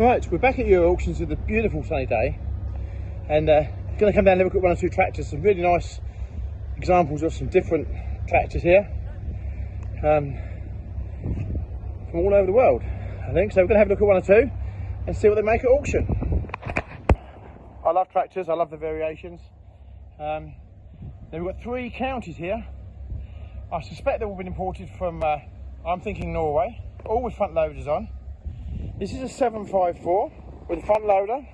Right, we're back at Euro Auctions with a beautiful sunny day, and going to come down and have a look at one or two tractors. Some really nice examples of some different tractors here from all over the world, I think. So we're going to have a look at one or two and see what they make at auction. I love tractors, I love the variations. Then we've got three counties here. I suspect they've all been imported from, I'm thinking Norway, all with front loaders on. This is a 754 with a front loader,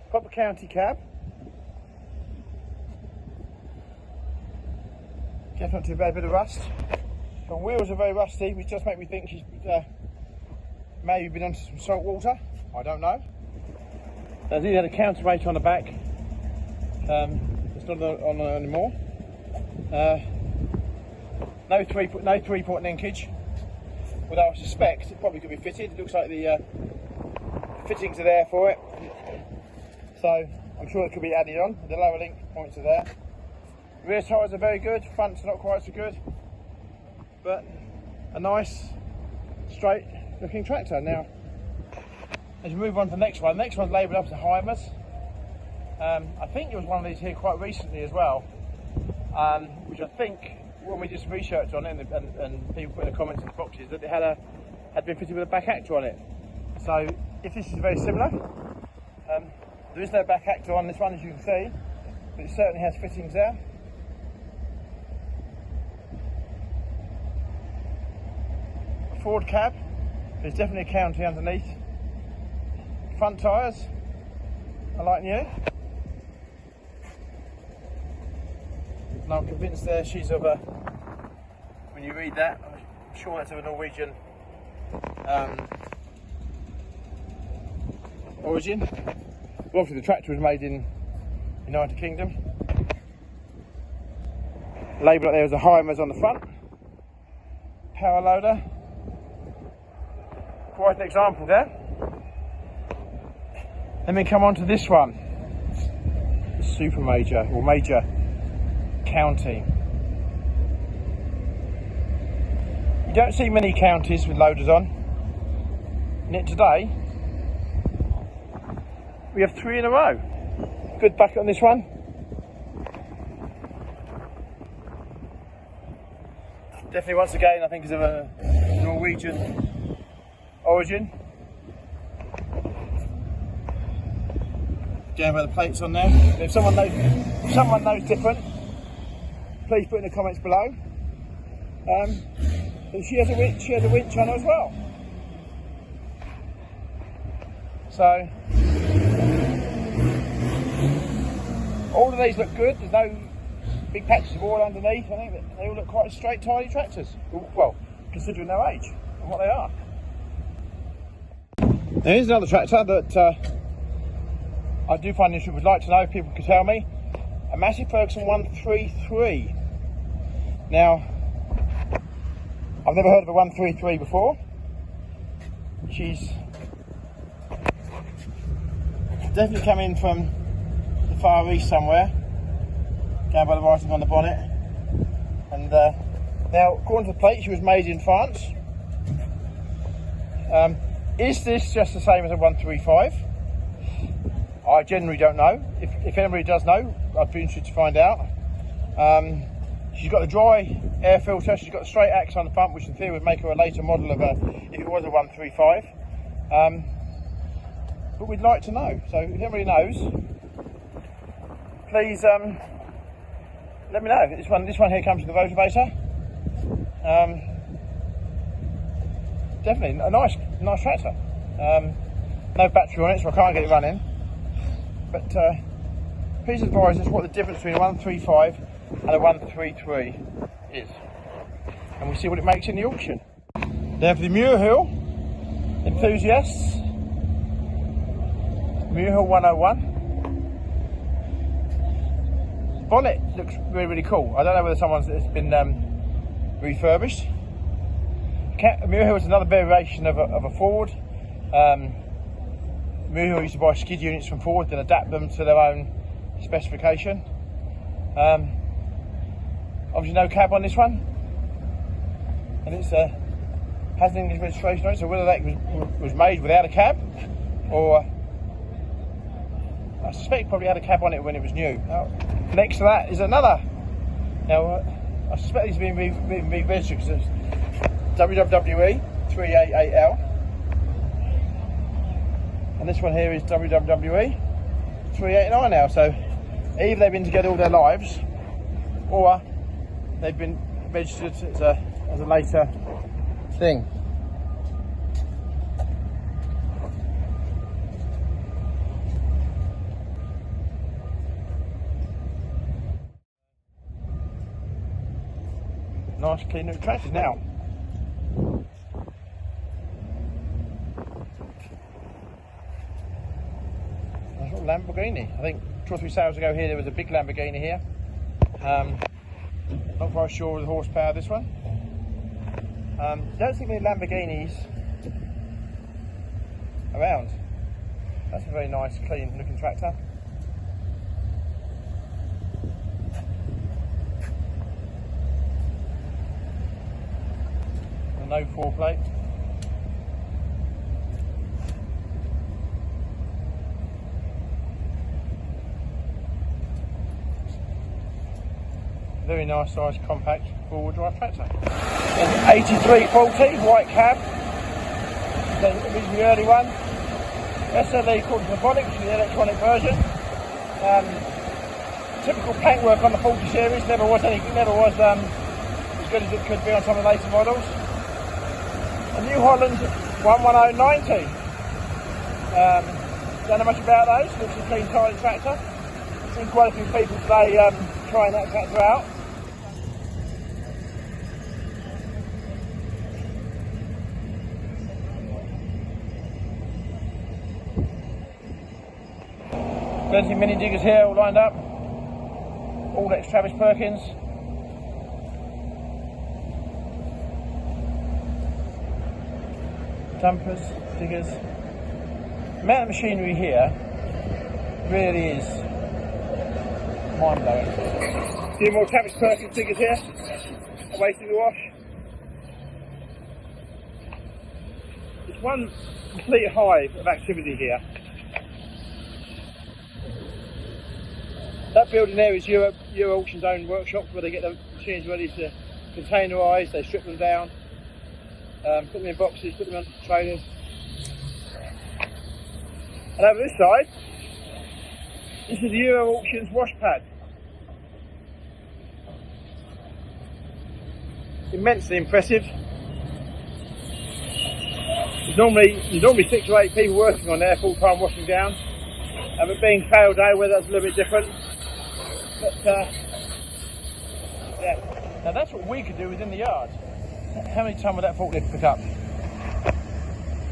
proper county cab. Guess not too bad, a bit of rust. The wheels are very rusty, which does make me think she's maybe been onto some salt water. I don't know. There's even had a counterweight on the back. It's not on anymore. No three-point linkage. Although I suspect it probably could be fitted. It looks like the fittings are there for it. So I'm sure it could be added on. The lower link points are there. Rear tyres are very good, fronts are not quite so good. But a nice, straight looking tractor. Now, as we move on to the next one's labelled up as a Heimers. I think there was one of these here quite recently as well, which I think, when we did some research on it and people put in the comments in the boxes, that it had been fitted with a back actor on it. So if this is very similar, there is no back actor on this one, as you can see, but it certainly has fittings there. A Ford cab, there's definitely a county underneath. Front tyres are like new. And I'm convinced there she's of a, when you read that, I'm sure that's of a Norwegian origin. Well, obviously the tractor was made in the United Kingdom. Labelled up there as a Heimers on the front. Power loader. Quite an example there. Then we come on to this one. The super major, or major county. You don't see many counties with loaders on. And yet today we have three in a row. Good bucket on this one. Definitely, once again, I think is of a Norwegian origin. Down by the plates on there. If someone knows different, please put in the comments below. And she has a winch on her as well. So all of these look good. There's no big patches of oil underneath. I think that they all look quite straight, tidy tractors. Well, considering their age and what they are. Now here's another tractor that I do find interesting. Would like to know if people could tell me. A Massey Ferguson 133. Now, I've never heard of a 133 before. She's definitely coming from the Far East somewhere, down by the writing on the bonnet. And now, according to the plate, she was made in France. Is this just the same as a 135? I generally don't know. If anybody does know, I'd be interested to find out. She's got a dry air filter, she's got a straight axe on the front, which in theory would make her a later model of if it was a 135. But we'd like to know. So if anybody knows, please let me know. This one here comes with a motivator. Definitely a nice tractor. No battery on it, so I can't get it running. But please advise us what the difference between a 135 and a 133 is. And we'll see what it makes in the auction. Now for the Muirhill enthusiasts, Muirhill 101. The bonnet looks really, really cool. I don't know whether it's been refurbished. Muirhill is another variation of a Ford. Muirhill used to buy skid units from Ford and adapt them to their own specification. Obviously no cab on this one, and it's has an English registration on it, so whether that was made without a cab, or I suspect it probably had a cab on it when it was new. Now, next to that is another. Now, I suspect these have been registered because it's WWE 388L, and this one here is WWE 389 now. So either they've been together all their lives, or they've been registered as a later thing. Nice clean new tractors now. Nice little Lamborghini. I think 2 or 3 sales ago here there was a big Lamborghini here. Not quite sure of the horsepower of this one. Don't think many Lamborghinis around. That's a very nice, clean looking tractor. No 4 plate. Very nice size compact 4-wheel drive tractor. An 8340 white cab. The early one. SLE called Unforgettable, which is the electronic version. Typical paintwork on the 40 series. Never was as good as it could be on some of the later models. A New Holland 11090. Don't know much about those. Looks a clean, tidy tractor. Seen quite a few people today trying that tractor out. Plenty of mini diggers here all lined up. All ex-Travis Perkins. Dumpers, diggers. The amount of machinery here really is mind-blowing. A few more Travis Perkins diggers here, awaiting the wash. It's one complete hive of activity here. That building there is Euro Auction's own workshop where they get the machines ready to containerise, they strip them down. Put them in boxes, put them on trailers. And over this side, this is the Euro Auctions wash pad. Immensely impressive. There's normally 6 or 8 people working on there full time washing down. And it being fail day, where that's a little bit different. But yeah, now that's what we could do within the yard. How many tonne would that forklift pick up?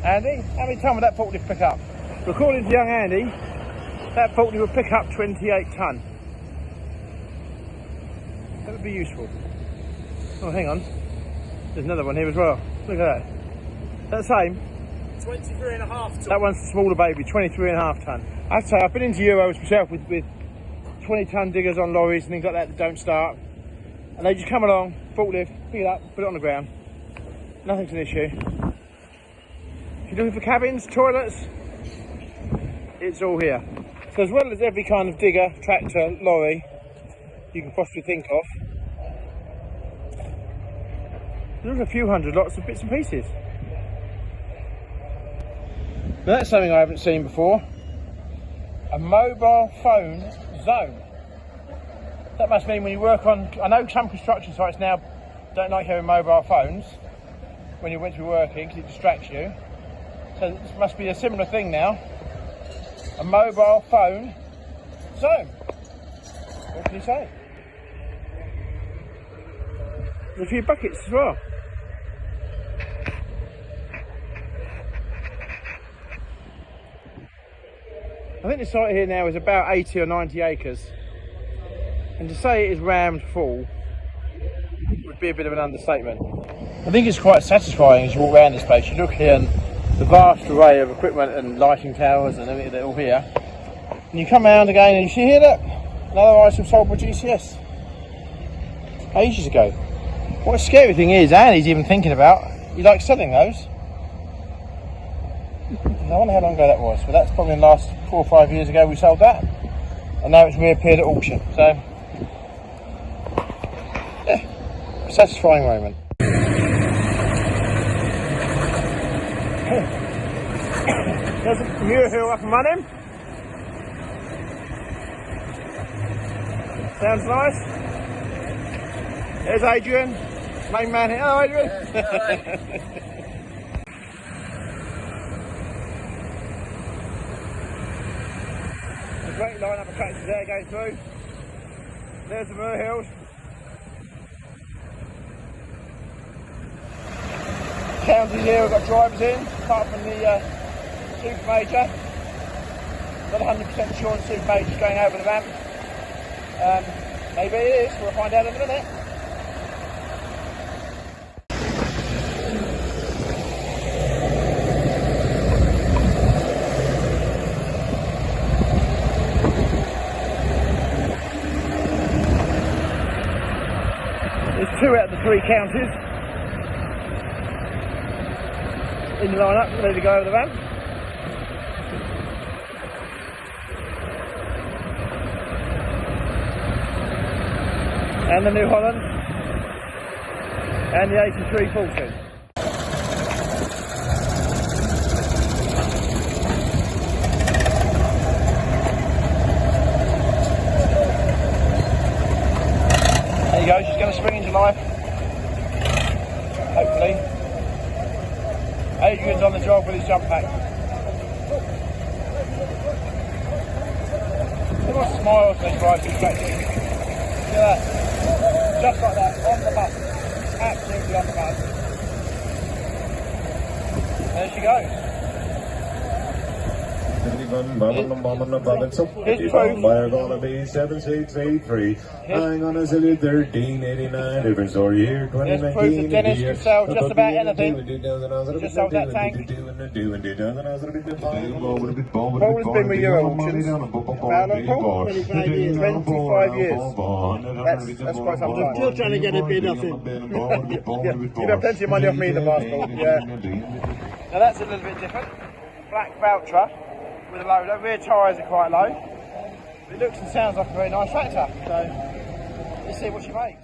Andy, how many tonne would that forklift pick up? According to young Andy, that forklift would pick up 28 tonne. That would be useful. Oh, hang on. There's another one here as well. Look at that. Is that the same? 23.5 tonne. That one's the smaller baby, 23.5 tonne. I'd say I've been into Euros myself with 20 tonne diggers on lorries and things like that don't start. And they just come along, forklift, pick it up, put it on the ground. Nothing's an issue. If you're looking for cabins, toilets, it's all here. So as well as every kind of digger, tractor, lorry you can possibly think of, there's a few hundred lots of bits and pieces. Now that's something I haven't seen before. A mobile phone zone. That must mean when you work on, I know some construction sites now don't like having mobile phones when you're meant to be working because it distracts you. So this must be a similar thing now. A mobile phone zone. What can you say? There's a few buckets as well. I think the site here now is about 80 or 90 acres. And to say it is rammed full would be a bit of an understatement. I think it's quite satisfying as you walk around this place. You look here and the vast array of equipment and lighting towers and everything, they're all here. And you come around again and you see here, look, another item sold by GCS. Ages ago. What a scary thing is, Andy's even thinking about You like selling those? I wonder how long ago that was, but that's probably in the last 4 or 5 years ago we sold that. And now it's reappeared at auction. So, yeah, a satisfying moment. There's a Muir Hill up and running. Sounds nice. There's Adrian, main man here. Hello, Adrian. A great line-up of tractors there going through. There's the Muir Hills. Counties here, we've got drivers in, apart from the Super Major. Not 100% sure the Super Major's going over the ramp. Maybe it is, we'll find out in a minute. There's 2 out of the 3 counties in the line-up, ready to go over the ramp. And the New Holland and the 8340. There you go, she's going to spring into life, hopefully. Adrian's on the job with his jump pack. Look what smiles they drive through tractor. Look at that. Just like that, on the button. Absolutely on the button. There she goes. Here's proof. We're gonna be 7683. I'm gonna say 1389. Different story here. There's proof that Dennis can sell just about anything. Just sold that tank. Paul's been with your auctions. How long, Paul? 25 years. 25 years. That's quite some time. Still trying to get a bid off him. Yeah, you've got plenty of money off me in the past, Paul. Yeah. Now that's a little bit different. Black Valtra with a loader. Rear tyres are quite low. It looks and sounds like a very nice tractor. So let's see what she makes.